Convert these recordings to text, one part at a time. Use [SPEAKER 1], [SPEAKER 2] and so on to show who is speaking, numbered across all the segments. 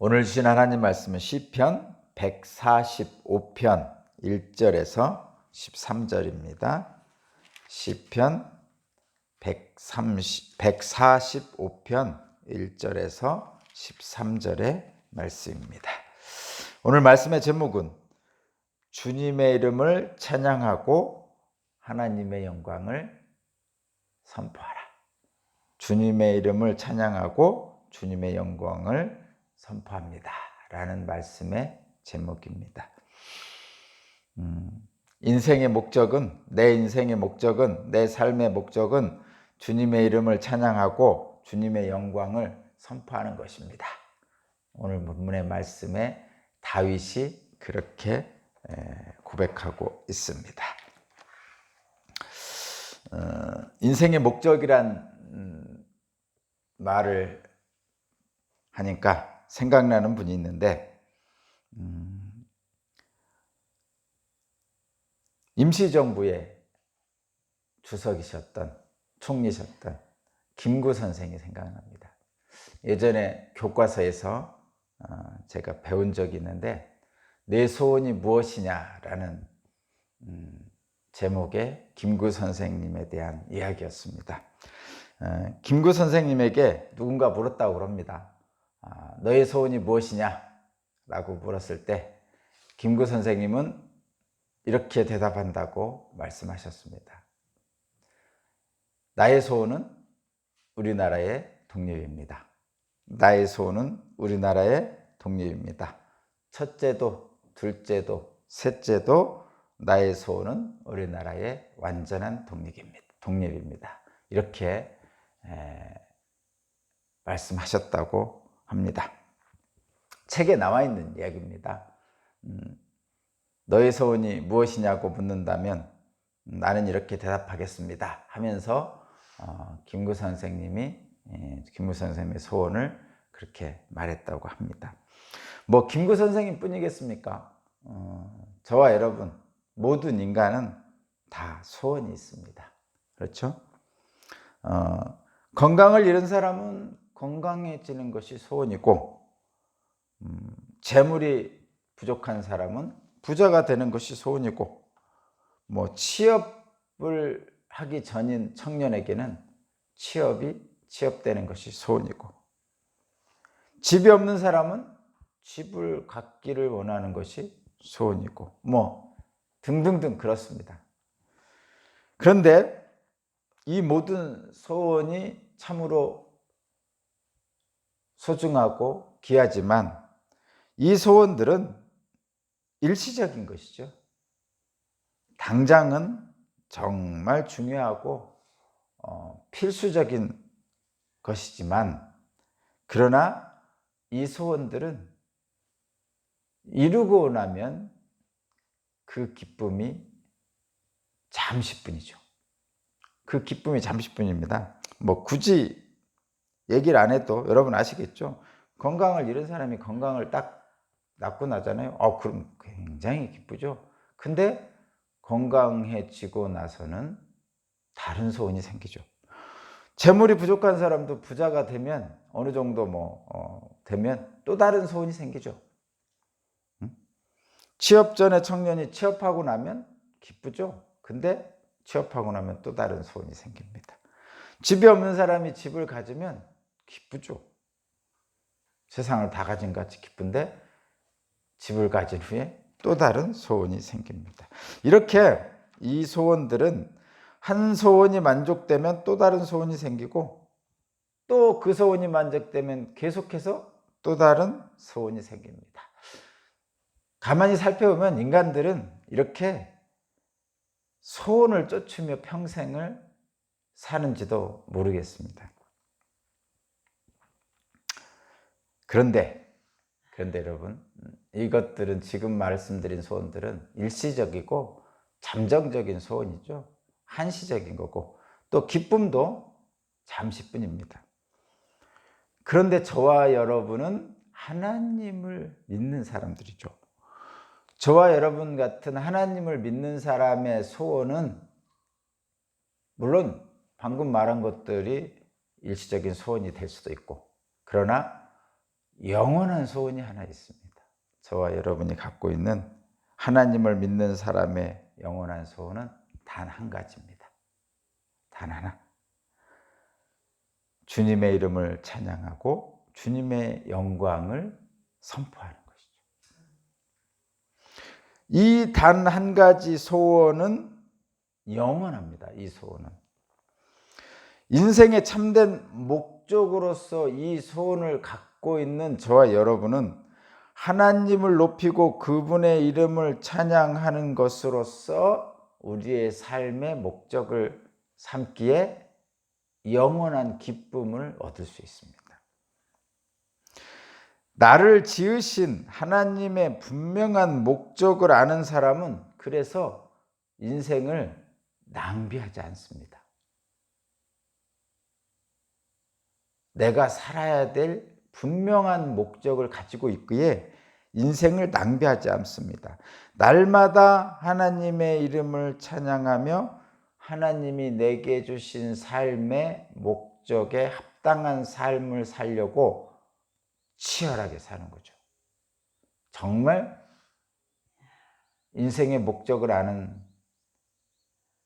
[SPEAKER 1] 오늘 주신 하나님 말씀은 시편 145편 1절에서 13절입니다. 시편 145편 1절에서 13절의 말씀입니다. 오늘 말씀의 제목은 주님의 이름을 찬양하고 하나님의 영광을 선포하라. 주님의 이름을 찬양하고 주님의 영광을 선포합니다. 라는 말씀의 제목입니다. 인생의 목적은, 내 인생의 목적은, 내 삶의 목적은 주님의 이름을 찬양하고 주님의 영광을 선포하는 것입니다. 오늘 본문의 말씀에 다윗이 그렇게 고백하고 있습니다. 인생의 목적이란 말을 하니까 생각나는 분이 있는데, 임시정부의 주석이셨던, 총리셨던 김구 선생이 생각납니다. 예전에 교과서에서 제가 배운 적이 있는데, 내 소원이 무엇이냐라는 제목의 김구 선생님에 대한 이야기였습니다. 김구 선생님에게 누군가 물었다고 그럽니다. 너의 소원이 무엇이냐? 라고 물었을 때 김구 선생님은 이렇게 대답한다고 말씀하셨습니다. 나의 소원은 우리나라의 독립입니다. 나의 소원은 우리나라의 독립입니다. 첫째도 둘째도 셋째도 나의 소원은 우리나라의 완전한 독립입니다. 이렇게 말씀하셨다고 합니다. 책에 나와 있는 이야기입니다. 너의 소원이 무엇이냐고 묻는다면 나는 이렇게 대답하겠습니다 하면서 김구 선생님의 소원을 그렇게 말했다고 합니다. 뭐 김구 선생님 뿐이겠습니까? 저와 여러분 모든 인간은 다 소원이 있습니다. 그렇죠? 건강을 잃은 사람은 건강해지는 것이 소원이고, 재물이 부족한 사람은 부자가 되는 것이 소원이고, 뭐 취업을 하기 전인 청년에게는 취업되는 것이 소원이고, 집이 없는 사람은 집을 갖기를 원하는 것이 소원이고, 뭐 등등등 그렇습니다. 그런데 이 모든 소원이 참으로 소중하고 귀하지만 이 소원들은 일시적인 것이죠. 당장은 정말 중요하고 필수적인 것이지만, 그러나 이 소원들은 이루고 나면 그 기쁨이 잠시뿐이죠. 그 기쁨이 잠시뿐입니다. 뭐 굳이 얘기를 안 해도 여러분 아시겠죠? 건강을 잃은 사람이 건강을 딱 낳고 나잖아요. 그럼 굉장히 기쁘죠. 근데 건강해지고 나서는 다른 소원이 생기죠. 재물이 부족한 사람도 부자가 되면 어느 정도 되면 또 다른 소원이 생기죠. 취업 전에 청년이 취업하고 나면 기쁘죠. 근데 취업하고 나면 또 다른 소원이 생깁니다. 집이 없는 사람이 집을 가지면 기쁘죠. 세상을 다 가진 것 같이 기쁜데 집을 가진 후에 또 다른 소원이 생깁니다. 이렇게 이 소원들은 한 소원이 만족되면 또 다른 소원이 생기고, 또 그 소원이 만족되면 계속해서 또 다른 소원이 생깁니다. 가만히 살펴보면 인간들은 이렇게 소원을 쫓으며 평생을 사는지도 모르겠습니다. 그런데 여러분, 이것들은, 지금 말씀드린 소원들은 일시적이고 잠정적인 소원이죠. 한시적인 거고, 또 기쁨도 잠시뿐입니다. 그런데 저와 여러분은 하나님을 믿는 사람들이죠. 저와 여러분 같은 하나님을 믿는 사람의 소원은 물론 방금 말한 것들이 일시적인 소원이 될 수도 있고, 그러나 영원한 소원이 하나 있습니다. 저와 여러분이 갖고 있는 하나님을 믿는 사람의 영원한 소원은 단 한 가지입니다. 단 하나. 주님의 이름을 찬양하고 주님의 영광을 선포하는 것이죠. 이 단 한 가지 소원은 영원합니다. 이 소원은. 인생의 참된 목적으로서 이 소원을 갖고 있는 저와 여러분은 하나님을 높이고 그분의 이름을 찬양하는 것으로서 우리의 삶의 목적을 삼기에 영원한 기쁨을 얻을 수 있습니다. 나를 지으신 하나님의 분명한 목적을 아는 사람은 그래서 인생을 낭비하지 않습니다. 내가 살아야 될 분명한 목적을 가지고 있기에 인생을 낭비하지 않습니다. 날마다 하나님의 이름을 찬양하며 하나님이 내게 주신 삶의 목적에 합당한 삶을 살려고 치열하게 사는 거죠. 정말 인생의 목적을 아는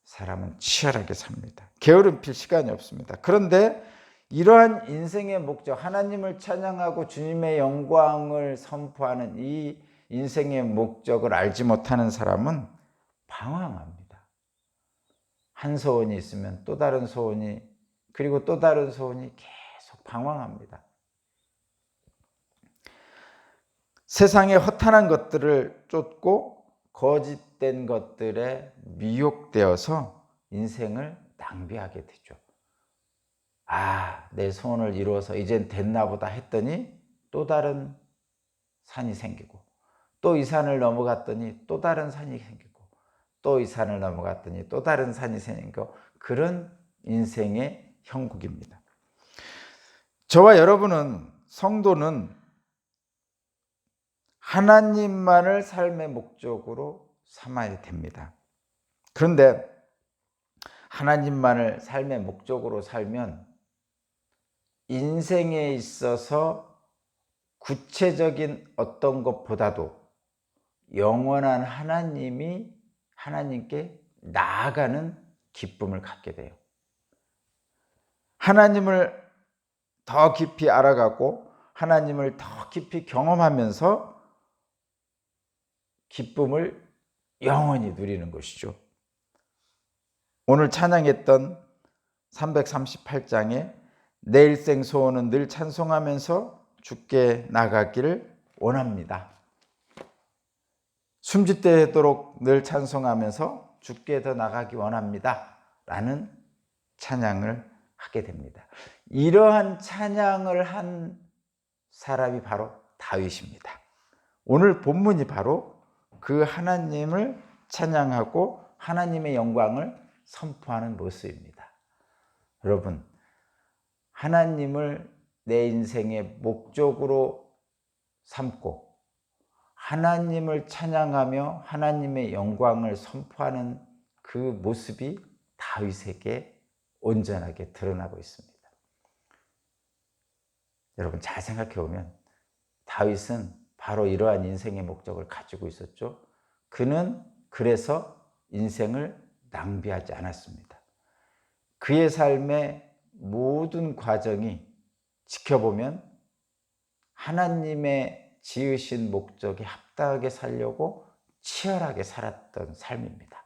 [SPEAKER 1] 사람은 치열하게 삽니다. 게으름 필 시간이 없습니다. 그런데 이러한 인생의 목적, 하나님을 찬양하고 주님의 영광을 선포하는 이 인생의 목적을 알지 못하는 사람은 방황합니다. 한 소원이 있으면 또 다른 소원이, 그리고 또 다른 소원이 계속 방황합니다. 세상의 허탄한 것들을 쫓고 거짓된 것들에 미혹되어서 인생을 낭비하게 되죠. 내 소원을 이루어서 이젠 됐나 보다 했더니 또 다른 산이 생기고, 또 이 산을 넘어갔더니 또 다른 산이 생기고, 또 이 산을 넘어갔더니 또 다른 산이 생기고, 그런 인생의 형국입니다. 저와 여러분은, 성도는 하나님만을 삶의 목적으로 삼아야 됩니다. 그런데 하나님만을 삶의 목적으로 살면 인생에 있어서 구체적인 어떤 것보다도 영원한 하나님께 나아가는 기쁨을 갖게 돼요. 하나님을 더 깊이 알아가고 하나님을 더 깊이 경험하면서 기쁨을 영원히 누리는 것이죠. 오늘 찬양했던 338장에 내 일생 소원은 늘 찬송하면서 주께 나가기를 원합니다. 숨짓되도록 늘 찬송하면서 주께 더 나가기 원합니다. 라는 찬양을 하게 됩니다. 이러한 찬양을 한 사람이 바로 다윗입니다. 오늘 본문이 바로 그 하나님을 찬양하고 하나님의 영광을 선포하는 모습입니다. 여러분, 하나님을 내 인생의 목적으로 삼고 하나님을 찬양하며 하나님의 영광을 선포하는 그 모습이 다윗에게 온전하게 드러나고 있습니다. 여러분, 잘 생각해 보면 다윗은 바로 이러한 인생의 목적을 가지고 있었죠. 그는 그래서 인생을 낭비하지 않았습니다. 그의 삶의 모든 과정이 지켜보면 하나님의 지으신 목적에 합당하게 살려고 치열하게 살았던 삶입니다.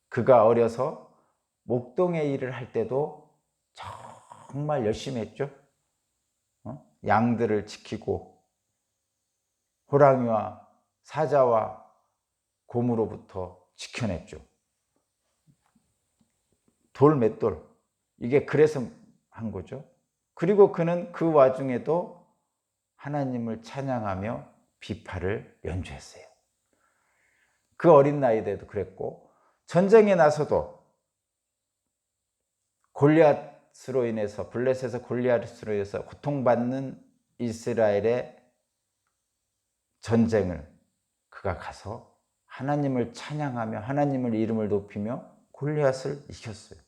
[SPEAKER 1] 그가 어려서 목동의 일을 할 때도 정말 열심히 했죠. 양들을 지키고 호랑이와 사자와 곰으로부터 지켜냈죠. 돌맷돌, 이게 그래서 한 거죠. 그리고 그는 그 와중에도 하나님을 찬양하며 비파를 연주했어요. 그 어린 나이 때도 그랬고, 전쟁에 나서도 골리앗으로 인해서, 블레셋에서 골리앗으로 인해서 고통받는 이스라엘의 전쟁을 그가 가서 하나님을 찬양하며 하나님을 이름을 높이며 골리앗을 이겼어요.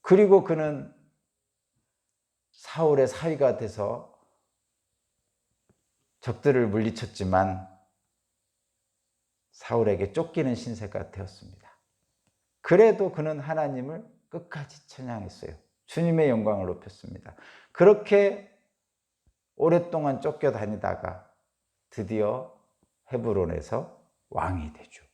[SPEAKER 1] 그리고 그는 사울의 사위가 돼서 적들을 물리쳤지만 사울에게 쫓기는 신세가 되었습니다. 그래도 그는 하나님을 끝까지 찬양했어요. 주님의 영광을 높였습니다. 그렇게 오랫동안 쫓겨다니다가 드디어 헤브론에서 왕이 되죠.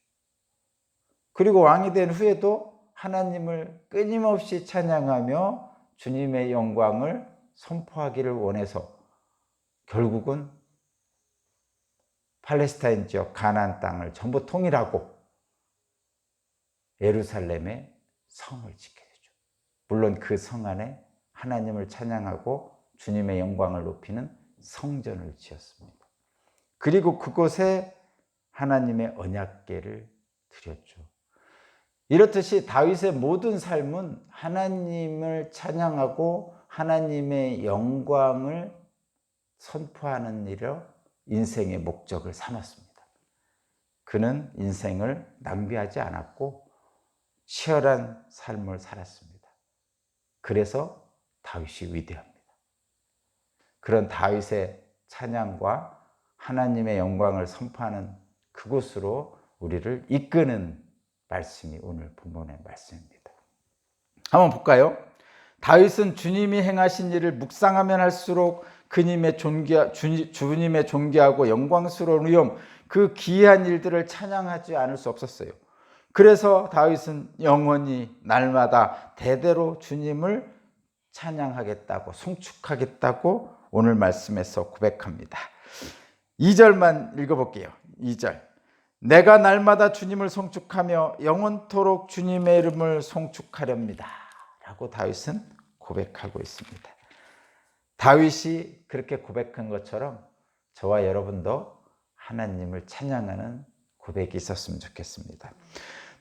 [SPEAKER 1] 그리고 왕이 된 후에도 하나님을 끊임없이 찬양하며 주님의 영광을 선포하기를 원해서 결국은 팔레스타인 지역 가나안 땅을 전부 통일하고 예루살렘에 성을 짓게 되죠. 물론 그 성 안에 하나님을 찬양하고 주님의 영광을 높이는 성전을 지었습니다. 그리고 그곳에 하나님의 언약궤를 드렸죠. 이렇듯이 다윗의 모든 삶은 하나님을 찬양하고 하나님의 영광을 선포하는 일을 인생의 목적을 삼았습니다. 그는 인생을 낭비하지 않았고 치열한 삶을 살았습니다. 그래서 다윗이 위대합니다. 그런 다윗의 찬양과 하나님의 영광을 선포하는 그곳으로 우리를 이끄는 말씀이 오늘 본문의 말씀입니다. 한번 볼까요? 다윗은 주님이 행하신 일을 묵상하면 할수록 주님의 존귀하고 영광스러운 위엄, 그 기이한 일들을 찬양하지 않을 수 없었어요. 그래서 다윗은 영원히 날마다 대대로 주님을 찬양하겠다고, 송축하겠다고 오늘 말씀에서 고백합니다. 2절만 읽어볼게요. 2절. 내가 날마다 주님을 송축하며 영원토록 주님의 이름을 송축하렵니다. 라고 다윗은 고백하고 있습니다. 다윗이 그렇게 고백한 것처럼 저와 여러분도 하나님을 찬양하는 고백이 있었으면 좋겠습니다.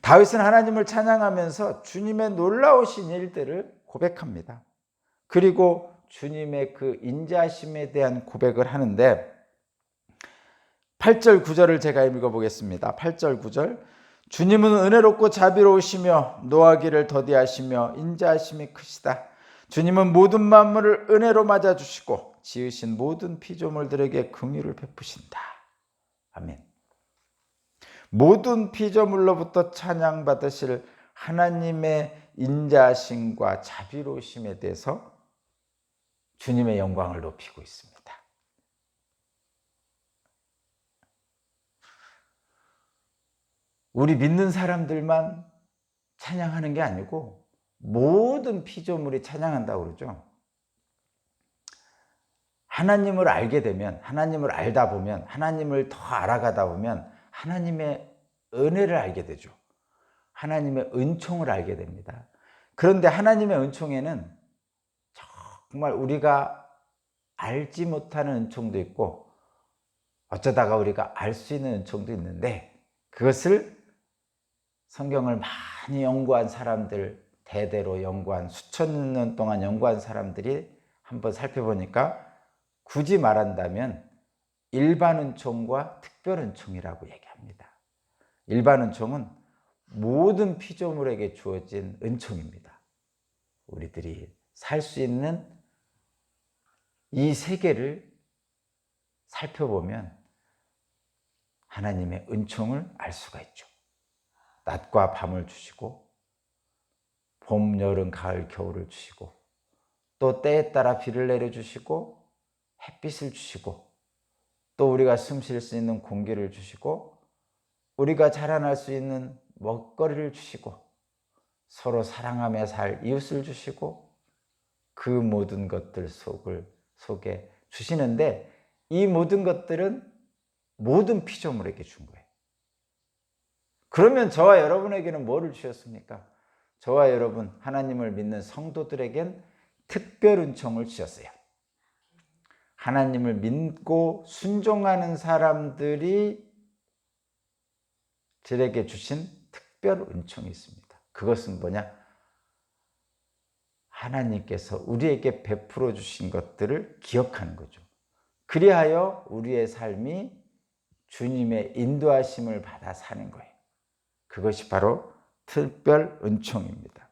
[SPEAKER 1] 다윗은 하나님을 찬양하면서 주님의 놀라우신 일들을 고백합니다. 그리고 주님의 그 인자하심에 대한 고백을 하는데 8절 9절을 제가 읽어보겠습니다. 8절 9절. 주님은 은혜롭고 자비로우시며 노하기를 더디하시며 인자하심이 크시다. 주님은 모든 만물을 은혜로 맞아주시고 지으신 모든 피조물들에게 긍휼을 베푸신다. 아멘. 모든 피조물로부터 찬양받으실 하나님의 인자하심과 자비로우심에 대해서 주님의 영광을 높이고 있습니다. 우리 믿는 사람들만 찬양하는 게 아니고 모든 피조물이 찬양한다고 그러죠. 하나님을 알게 되면, 하나님을 알다 보면, 하나님을 더 알아가다 보면 하나님의 은혜를 알게 되죠. 하나님의 은총을 알게 됩니다. 그런데 하나님의 은총에는 정말 우리가 알지 못하는 은총도 있고 어쩌다가 우리가 알 수 있는 은총도 있는데, 그것을 성경을 많이 연구한 사람들, 대대로 연구한 수천 년 동안 연구한 사람들이 한번 살펴보니까 굳이 말한다면 일반 은총과 특별 은총이라고 얘기합니다. 일반 은총은 모든 피조물에게 주어진 은총입니다. 우리들이 살 수 있는 이 세계를 살펴보면 하나님의 은총을 알 수가 있죠. 낮과 밤을 주시고 봄, 여름, 가을, 겨울을 주시고 또 때에 따라 비를 내려주시고 햇빛을 주시고 또 우리가 숨 쉴 수 있는 공기를 주시고 우리가 자라날 수 있는 먹거리를 주시고 서로 사랑하며 살 이웃을 주시고 그 모든 것들 속에 주시는데, 이 모든 것들은 모든 피조물에게 준 거예요. 그러면 저와 여러분에게는 뭐를 주셨습니까? 저와 여러분, 하나님을 믿는 성도들에겐 특별 은총을 주셨어요. 하나님을 믿고 순종하는 사람들이 들에게 주신 특별 은총이 있습니다. 그것은 뭐냐? 하나님께서 우리에게 베풀어 주신 것들을 기억하는 거죠. 그리하여 우리의 삶이 주님의 인도하심을 받아 사는 거예요. 그것이 바로 특별 은총입니다.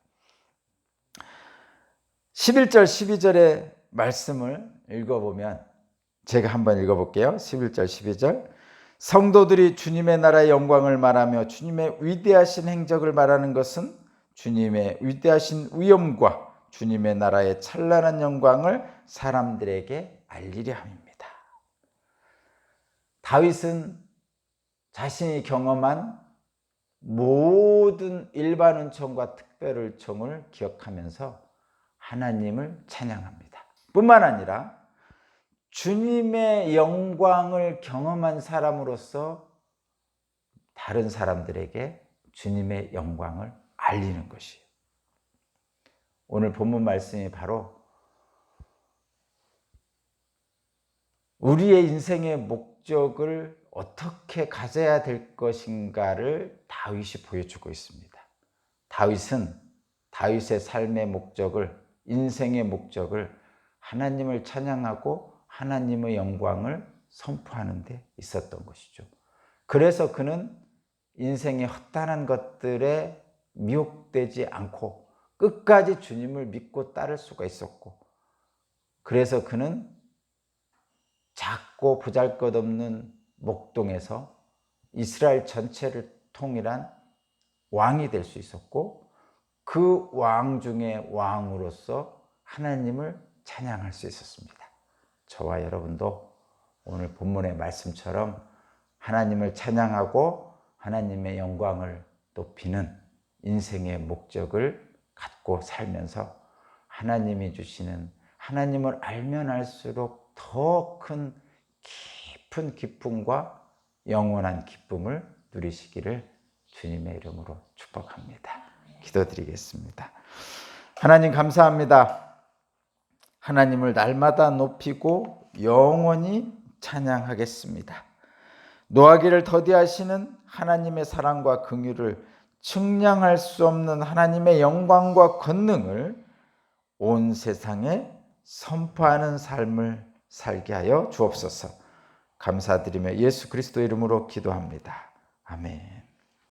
[SPEAKER 1] 11절 12절에 말씀을 읽어보면 제가 한번 읽어볼게요. 11절 12절 성도들이 주님의 나라의 영광을 말하며 주님의 위대하신 행적을 말하는 것은 주님의 위대하신 위엄과 주님의 나라의 찬란한 영광을 사람들에게 알리려 함입니다. 다윗은 자신이 경험한 모든 일반 은총과 특별 은총을 기억하면서 하나님을 찬양합니다. 뿐만 아니라 주님의 영광을 경험한 사람으로서 다른 사람들에게 주님의 영광을 알리는 것이에요. 오늘 본문 말씀이 바로 우리의 인생의 목적을 어떻게 가져야 될 것인가를 다윗이 보여주고 있습니다. 다윗은 다윗의 삶의 목적을, 인생의 목적을 하나님을 찬양하고 하나님의 영광을 선포하는 데 있었던 것이죠. 그래서 그는 인생의 헛단한 것들에 미혹되지 않고 끝까지 주님을 믿고 따를 수가 있었고, 그래서 그는 작고 보잘것없는 목동에서 이스라엘 전체를 통일한 왕이 될 수 있었고, 그 왕 중에 왕으로서 하나님을 찬양할 수 있었습니다. 저와 여러분도 오늘 본문의 말씀처럼 하나님을 찬양하고 하나님의 영광을 높이는 인생의 목적을 갖고 살면서 하나님이 주시는, 하나님을 알면 알수록 더 큰 깊은 기쁨과 영원한 기쁨을 누리시기를 주님의 이름으로 축복합니다. 기도드리겠습니다. 하나님 감사합니다. 하나님을 날마다 높이고 영원히 찬양하겠습니다. 노하기를 더디하시는 하나님의 사랑과 긍휼을 측량할 수 없는 하나님의 영광과 권능을 온 세상에 선포하는 삶을 살게 하여 주옵소서. 감사드리며 예수 그리스도 이름으로 기도합니다. 아멘.